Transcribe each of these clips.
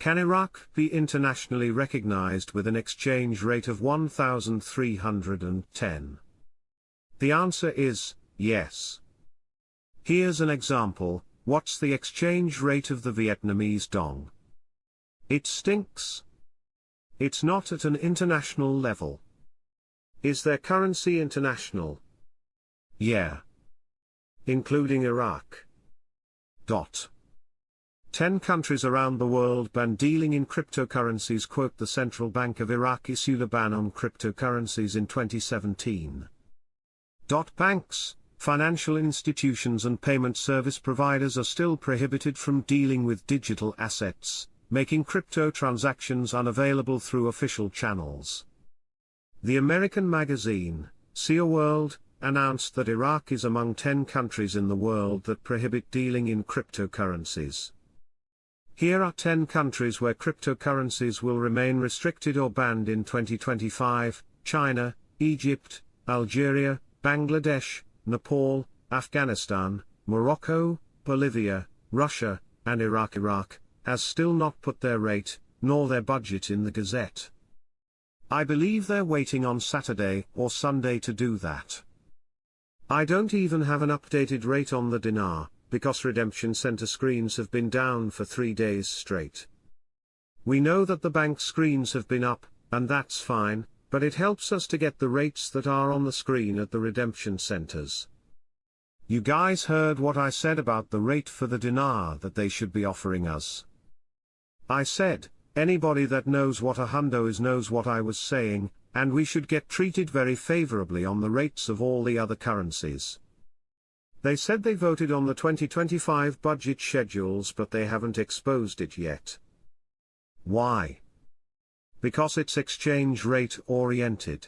Can Iraq be internationally recognized with an exchange rate of 1,310? The answer is, yes. Here's an example. What's the exchange rate of the Vietnamese dong? It stinks. It's not at an international level. Is their currency international? Yeah. Including Iraq. 10 countries around the world ban dealing in cryptocurrencies. The Central Bank of Iraq issued a ban on cryptocurrencies in 2017. Banks, financial institutions and payment service providers are still prohibited from dealing with digital assets, making crypto transactions unavailable through official channels. The American magazine, See a World, announced that Iraq is among 10 countries in the world that prohibit dealing in cryptocurrencies. Here are 10 countries where cryptocurrencies will remain restricted or banned in 2025: China, Egypt, Algeria, Bangladesh, Nepal, Afghanistan, Morocco, Bolivia, Russia, and Iraq. Iraq has still not put their rate, nor their budget in the Gazette. I believe they're waiting on Saturday or Sunday to do that. I don't even have an updated rate on the dinar, because redemption center screens have been down for 3 days straight. We know that the bank screens have been up, and that's fine, but it helps us to get the rates that are on the screen at the redemption centers. You guys heard what I said about the rate for the dinar that they should be offering us. I said, anybody that knows what a hundo is knows what I was saying, and we should get treated very favorably on the rates of all the other currencies. They said they voted on the 2025 budget schedules, but they haven't exposed it yet. Why? Because it's exchange rate oriented.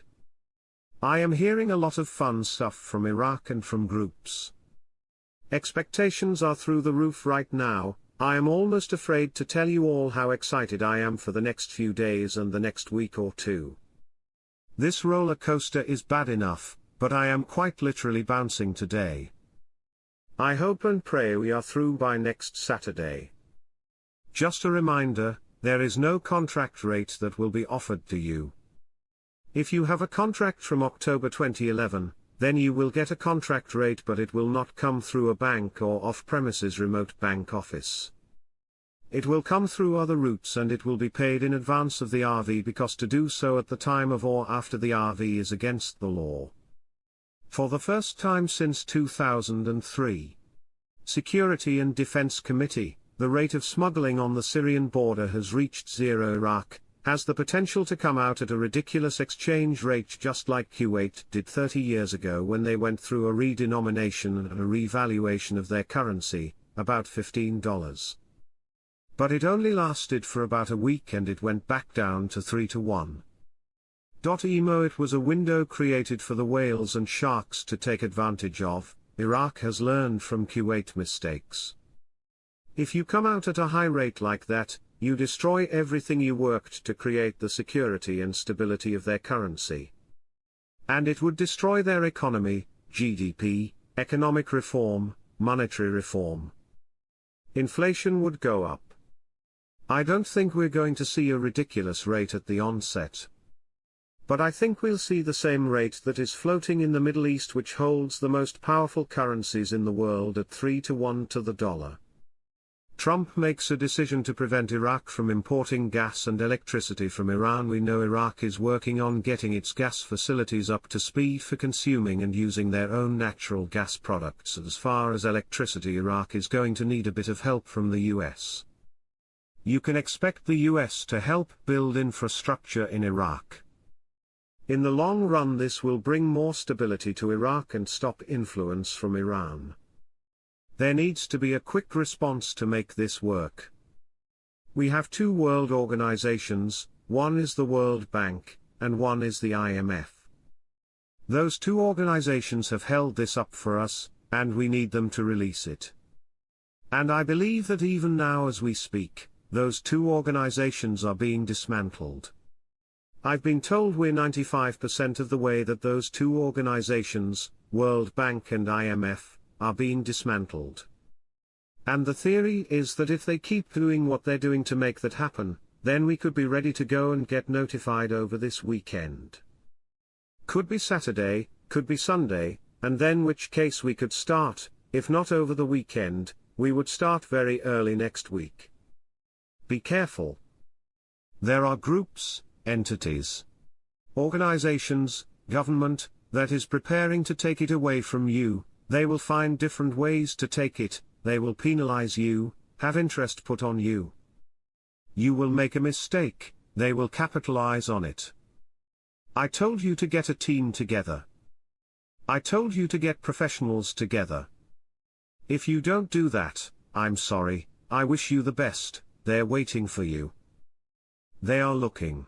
I am hearing a lot of fun stuff from Iraq and from groups. Expectations are through the roof right now. I am almost afraid to tell you all how excited I am for the next few days and the next week or two. This roller coaster is bad enough, but I am quite literally bouncing today. I hope and pray we are through by next Saturday. Just a reminder, there is no contract rate that will be offered to you. If you have a contract from October 2011, then you will get a contract rate, but it will not come through a bank or off-premises remote bank office. It will come through other routes, and it will be paid in advance of the RV, because to do so at the time of or after the RV is against the law. For the first time since 2003. Security and Defense Committee, the rate of smuggling on the Syrian border has reached zero. Iraq has the potential to come out at a ridiculous exchange rate, just like Kuwait did 30 years ago when they went through a redenomination and a revaluation of their currency, about $15. But it only lasted for about a week and it went back down to 3-1. Emo. It was a window created for the whales and sharks to take advantage of. Iraq has learned from Kuwait mistakes. If you come out at a high rate like that, you destroy everything you worked to create, the security and stability of their currency. And it would destroy their economy, GDP, economic reform, monetary reform. Inflation would go up. I don't think we're going to see a ridiculous rate at the onset. But I think we'll see the same rate that is floating in the Middle East, which holds the most powerful currencies in the world, at 3-1 to the dollar. Trump makes a decision to prevent Iraq from importing gas and electricity from Iran. We know Iraq is working on getting its gas facilities up to speed for consuming and using their own natural gas products. As far as electricity, Iraq is going to need a bit of help from the US. You can expect the US to help build infrastructure in Iraq. In the long run, this will bring more stability to Iraq and stop influence from Iran. There needs to be a quick response to make this work. We have two world organizations, one is the World Bank, and one is the IMF. Those two organizations have held this up for us, and we need them to release it. And I believe that even now as we speak, those two organizations are being dismantled. I've been told we're 95% of the way that those two organizations, World Bank and IMF, are being dismantled. And the theory is that if they keep doing what they're doing to make that happen, then we could be ready to go and get notified over this weekend. Could be Saturday, could be Sunday, and then which case we could start, if not over the weekend, we would start very early next week. Be careful. There are groups, entities, organizations, government, that is preparing to take it away from you. They will find different ways to take it, they will penalize you, have interest put on you. You will make a mistake, they will capitalize on it. I told you to get a team together. I told you to get professionals together. If you don't do that, I'm sorry, I wish you the best, they're waiting for you. They are looking.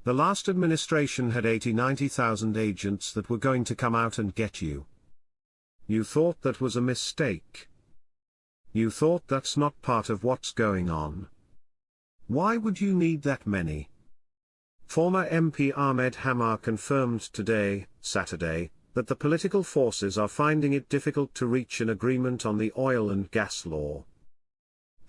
The last administration had 80-90,000 agents that were going to come out and get you. You thought that was a mistake. You thought that's not part of what's going on. Why would you need that many? Former MP Ahmed Hamar confirmed today, Saturday, that the political forces are finding it difficult to reach an agreement on the oil and gas law.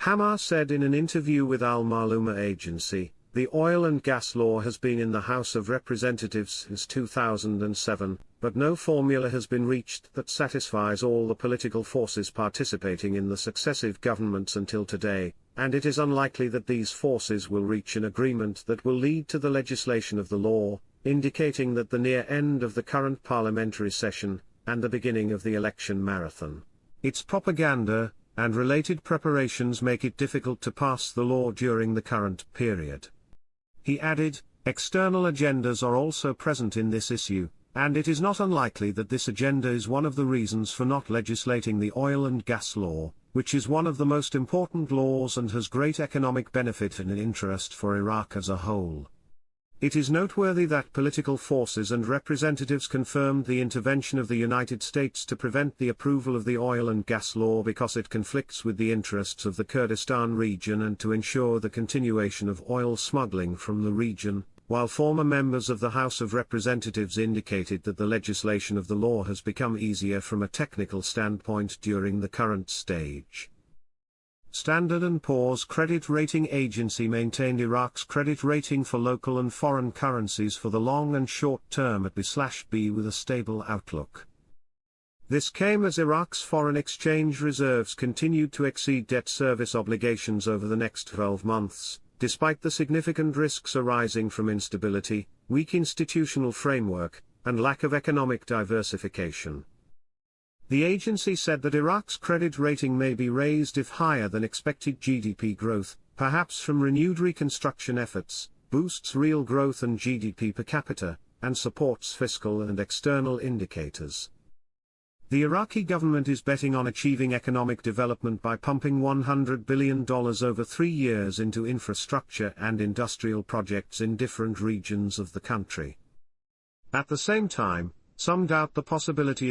Hamar said in an interview with Al Maluma agency, the oil and gas law has been in the House of Representatives since 2007, but no formula has been reached that satisfies all the political forces participating in the successive governments until today, and it is unlikely that these forces will reach an agreement that will lead to the legislation of the law, indicating that the near end of the current parliamentary session, and the beginning of the election marathon. Its propaganda, and related preparations make it difficult to pass the law during the current period. He added, external agendas are also present in this issue, and it is not unlikely that this agenda is one of the reasons for not legislating the oil and gas law, which is one of the most important laws and has great economic benefit and interest for Iraq as a whole. It is noteworthy that political forces and representatives confirmed the intervention of the United States to prevent the approval of the oil and gas law because it conflicts with the interests of the Kurdistan region and to ensure the continuation of oil smuggling from the region, while former members of the House of Representatives indicated that the legislation of the law has become easier from a technical standpoint during the current stage. Standard & Poor's credit rating agency maintained Iraq's credit rating for local and foreign currencies for the long and short term at B/B with a stable outlook. This came as Iraq's foreign exchange reserves continued to exceed debt service obligations over the next 12 months, despite the significant risks arising from instability, weak institutional framework, and lack of economic diversification. The agency said that Iraq's credit rating may be raised if higher than expected GDP growth, perhaps from renewed reconstruction efforts, boosts real growth and GDP per capita, and supports fiscal and external indicators. The Iraqi government is betting on achieving economic development by pumping $100 billion over 3 years into infrastructure and industrial projects in different regions of the country. At the same time, some doubt the possibility